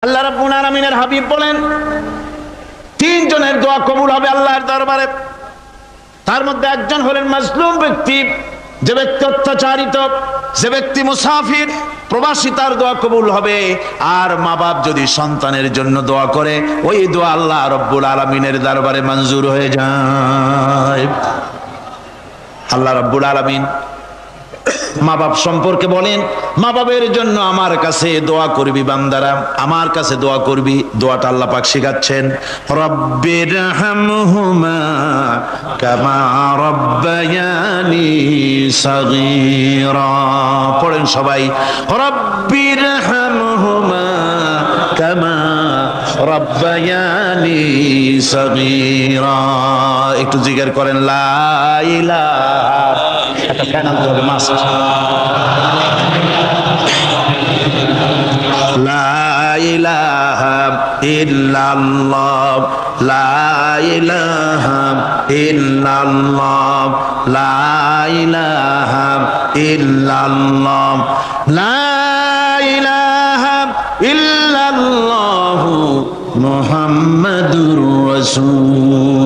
আল্লাহ রাব্বুল আলামিনের হাবিব বলেন তিনজনের দোয়া কবুল হবে আল্লাহর দরবারে। তার মধ্যে একজন হলেন মাজলুম ব্যক্তি, যে ব্যক্তি অত্যাচারিত, যে ব্যক্তি মুসাফির প্রবাসী, তার দোয়া কবুল হবে। আর মা বাপ যদি সন্তানের জন্য দোয়া করে, ওই দোয়া আল্লাহ রাব্বুল আলামিনের দরবারে মঞ্জুর হয়ে যায়। আল্লাহ রাব্বুল আলামিন মা বাপ সম্পর্কে বলেন, মা বাবের জন্য আমার কাছে দোয়া করবি বান্দারা, আমার কাছে দোয়া করবি। দোয়াটা আল্লাহ পাক শিখাচ্ছেন, রব্বির হামহুমা কামা রব্বায়ানি সাগীরা। পড়েন সবাই, রব্বির হামহুমা কামা রব্বায়ানি সাগীরা। একটু জিকির করেন, লা ইলাহা, একটা ফ্যান আনতে হবে, মাস্ক। লা ইলাহা ইল্লাল্লাহ, লা ইলাহা ইল্লাল্লাহ, লা ইলাহা ইল্লাল্লাহ, লা ইলাহা ইল্লাল্লাহু মুহাম্মাদুর রাসূল।